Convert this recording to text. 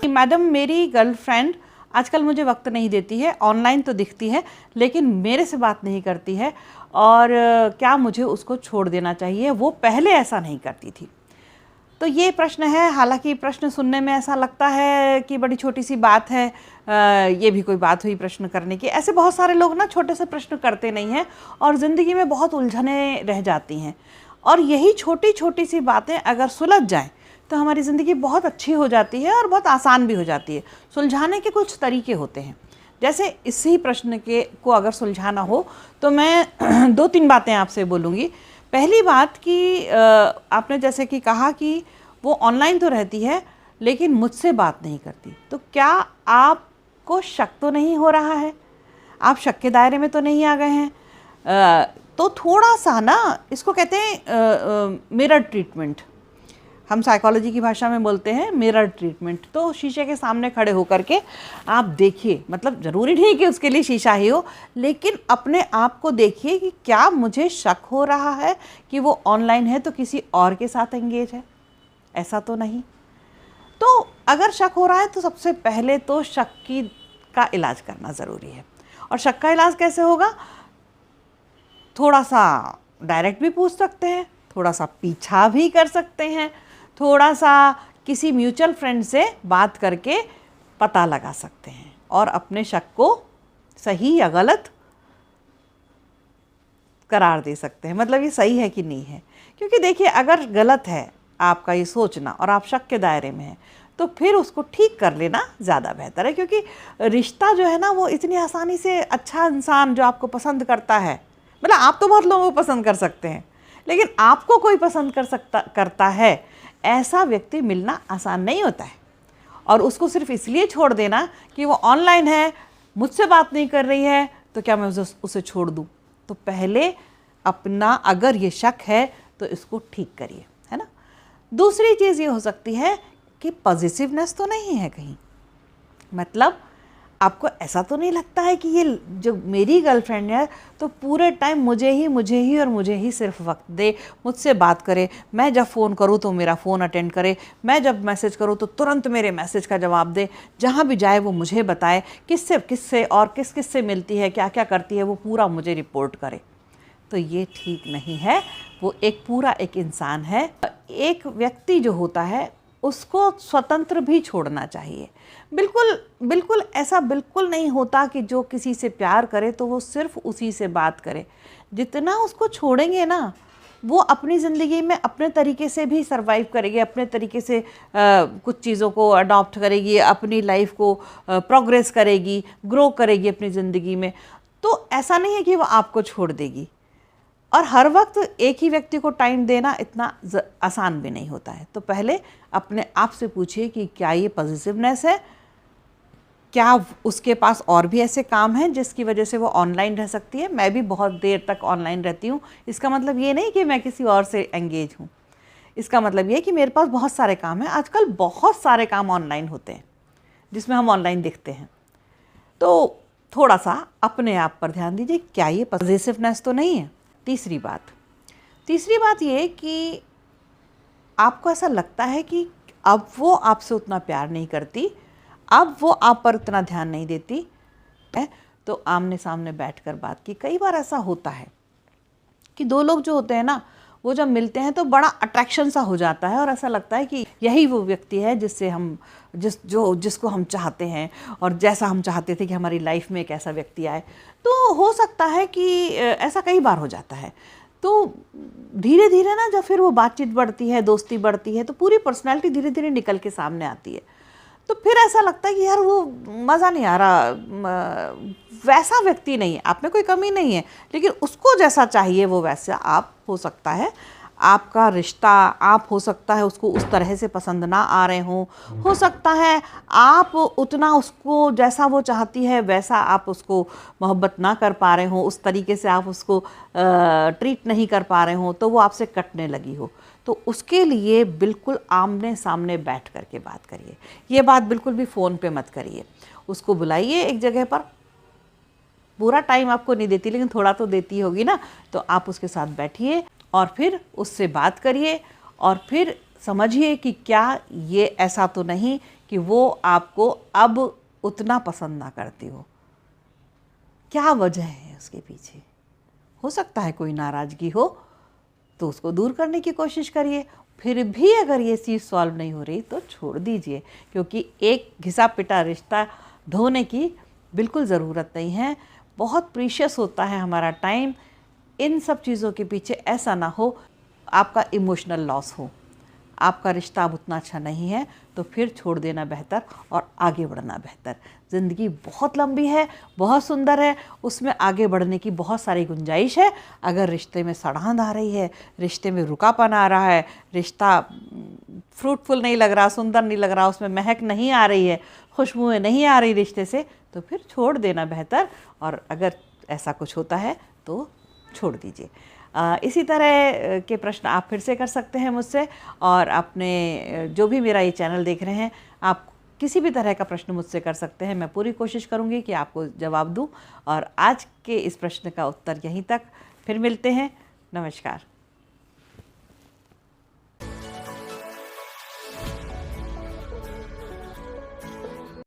Madam मेरी girlfriend आजकल मुझे वक्त नहीं देती है, ऑनलाइन तो दिखती है लेकिन मेरे से बात नहीं करती है और क्या मुझे उसको छोड़ देना चाहिए? वो पहले ऐसा नहीं करती थी। तो ये प्रश्न है। हालांकि प्रश्न सुनने में ऐसा लगता है कि बड़ी छोटी सी बात है, ये भी कोई बात हुई प्रश्न करने की। ऐसे बहुत सारे लोग ना छोटे से प्रश्न करते नहीं हैं और ज़िंदगी में बहुत उलझने रह जाती हैं। और यही छोटी छोटी सी बातें अगर सुलझ जाएं तो हमारी ज़िंदगी बहुत अच्छी हो जाती है और बहुत आसान भी हो जाती है। सुलझाने के कुछ तरीके होते हैं। जैसे इसी प्रश्न को अगर सुलझाना हो तो मैं दो तीन बातें आपसे बोलूँगी। पहली बात कि आपने जैसे कि कहा कि वो ऑनलाइन तो रहती है लेकिन मुझसे बात नहीं करती, तो क्या आपको शक तो नहीं हो रहा है? आप शक के दायरे में तो नहीं आ गए हैं? तो थोड़ा सा ना, इसको कहते हैं मिरर ट्रीटमेंट। हम साइकोलॉजी की भाषा में बोलते हैं मिरर ट्रीटमेंट। तो शीशे के सामने खड़े होकर के आप देखिए, मतलब ज़रूरी नहीं कि उसके लिए शीशा ही हो, लेकिन अपने आप को देखिए कि क्या मुझे शक हो रहा है कि वो ऑनलाइन है तो किसी और के साथ एंगेज है? ऐसा तो नहीं। तो अगर शक हो रहा है तो सबसे पहले तो शक का इलाज करना ज़रूरी है। और शक का इलाज कैसे होगा? थोड़ा सा डायरेक्ट भी पूछ सकते हैं, थोड़ा सा पीछा भी कर सकते हैं, थोड़ा सा किसी म्यूचुअल फ्रेंड से बात करके पता लगा सकते हैं और अपने शक को सही या गलत करार दे सकते हैं। मतलब ये सही है कि नहीं है। क्योंकि देखिए, अगर गलत है आपका ये सोचना और आप शक के दायरे में हैं तो फिर उसको ठीक कर लेना ज़्यादा बेहतर है। क्योंकि रिश्ता जो है ना, वो इतनी आसानी से अच्छा इंसान जो आपको पसंद करता है, मतलब आप तो बहुत लोगों को पसंद कर सकते हैं लेकिन आपको कोई पसंद करता है, ऐसा व्यक्ति मिलना आसान नहीं होता है। और उसको सिर्फ इसलिए छोड़ देना कि वो ऑनलाइन है, मुझसे बात नहीं कर रही है, तो क्या मैं उसे छोड़ दूँ? तो पहले अपना, अगर ये शक है तो इसको ठीक करिए, है ना। दूसरी चीज़ ये हो सकती है कि पॉजिटिवनेस तो नहीं है कहीं। मतलब आपको ऐसा तो नहीं लगता है कि ये जो मेरी गर्लफ्रेंड है तो पूरे टाइम मुझे ही सिर्फ वक्त दे, मुझसे बात करे, मैं जब फ़ोन करूँ तो मेरा फ़ोन अटेंड करे, मैं जब मैसेज करूँ तो तुरंत मेरे मैसेज का जवाब दे, जहाँ भी जाए वो मुझे बताए, किससे और किस से मिलती है, क्या क्या करती है, वो पूरा मुझे रिपोर्ट करे। तो ये ठीक नहीं है। वो एक इंसान है। एक व्यक्ति जो होता है उसको स्वतंत्र भी छोड़ना चाहिए। बिल्कुल ऐसा बिल्कुल नहीं होता कि जो किसी से प्यार करे तो वो सिर्फ उसी से बात करे। जितना उसको छोड़ेंगे ना, वो अपनी ज़िंदगी में अपने तरीके से भी सरवाइव करेगी, अपने तरीके से कुछ चीज़ों को अडॉप्ट करेगी, अपनी लाइफ को प्रोग्रेस करेगी, ग्रो करेगी अपनी ज़िंदगी में। तो ऐसा नहीं है कि वो आपको छोड़ देगी। और हर वक्त एक ही व्यक्ति को टाइम देना इतना आसान भी नहीं होता है। तो पहले अपने आप से पूछिए कि क्या ये पॉजिटिवनेस है, क्या उसके पास और भी ऐसे काम हैं जिसकी वजह से वो ऑनलाइन रह सकती है। मैं भी बहुत देर तक ऑनलाइन रहती हूँ, इसका मतलब ये नहीं कि मैं किसी और से एंगेज हूँ। इसका मतलब ये कि मेरे पास बहुत सारे काम हैं। आजकल बहुत सारे काम ऑनलाइन होते हैं जिसमें हम ऑनलाइन दिखते हैं। तो थोड़ा सा अपने आप पर ध्यान दीजिए, क्या ये पॉजिटिवनेस तो नहीं है। तीसरी बात ये कि आपको ऐसा लगता है कि अब वो आपसे उतना प्यार नहीं करती, अब वो आप पर उतना ध्यान नहीं देती, तो आमने सामने बैठकर बात की। कई बार ऐसा होता है कि दो लोग जो होते हैं ना, वो जब मिलते हैं तो बड़ा अट्रैक्शन सा हो जाता है और ऐसा लगता है कि यही वो व्यक्ति है जिसको हम चाहते हैं और जैसा हम चाहते थे कि हमारी लाइफ में एक ऐसा व्यक्ति आए। तो हो सकता है कि ऐसा कई बार हो जाता है। तो धीरे धीरे ना, जब फिर वो बातचीत बढ़ती है, दोस्ती बढ़ती है, तो पूरी पर्सनैलिटी धीरे धीरे निकल के सामने आती है। तो फिर ऐसा लगता है कि यार वो मज़ा नहीं आ रहा, वैसा व्यक्ति नहीं है, आप में कोई कमी नहीं है, लेकिन उसको जैसा चाहिए वो वैसा आप हो सकता है। आपका रिश्ता, आप हो सकता है उसको उस तरह से पसंद ना आ रहे हों, हो सकता है आप उतना उसको जैसा वो चाहती है वैसा आप उसको मोहब्बत ना कर पा रहे हों, उस तरीके से आप उसको ट्रीट नहीं कर पा रहे हों, तो वो आपसे कटने लगी हो। तो उसके लिए बिल्कुल आमने सामने बैठ कर के बात करिए। ये बात बिल्कुल भी फ़ोन पे मत करिए। उसको बुलाइए एक जगह पर, पूरा टाइम आपको नहीं देती लेकिन थोड़ा तो देती होगी ना, तो आप उसके साथ बैठिए और फिर उससे बात करिए और फिर समझिए कि क्या ये ऐसा तो नहीं कि वो आपको अब उतना पसंद ना करती हो। क्या वजह है उसके पीछे? हो सकता है कोई नाराज़गी हो, तो उसको दूर करने की कोशिश करिए। फिर भी अगर ये चीज़ सॉल्व नहीं हो रही तो छोड़ दीजिए, क्योंकि एक घिसा पिटा रिश्ता ढोने की बिल्कुल ज़रूरत नहीं है। बहुत प्रीशियस होता है हमारा टाइम। इन सब चीज़ों के पीछे ऐसा ना हो आपका इमोशनल लॉस हो, आपका रिश्ता अब उतना अच्छा नहीं है, तो फिर छोड़ देना बेहतर और आगे बढ़ना बेहतर। ज़िंदगी बहुत लंबी है, बहुत सुंदर है, उसमें आगे बढ़ने की बहुत सारी गुंजाइश है। अगर रिश्ते में सड़ाहट आ रही है, रिश्ते में रुकापन आ रहा है, रिश्ता फ्रूटफुल नहीं लग रहा, सुंदर नहीं लग रहा, उसमें महक नहीं आ रही है, खुशबुएँ नहीं आ रही रिश्ते से, तो फिर छोड़ देना बेहतर। और अगर ऐसा कुछ होता है तो छोड़ दीजिए। इसी तरह के प्रश्न आप फिर से कर सकते हैं मुझसे, और अपने जो भी मेरा ये चैनल देख रहे हैं, आप किसी भी तरह का प्रश्न मुझसे कर सकते हैं। मैं पूरी कोशिश करूँगी कि आपको जवाब दूँ। और आज के इस प्रश्न का उत्तर यहीं तक। फिर मिलते हैं। नमस्कार।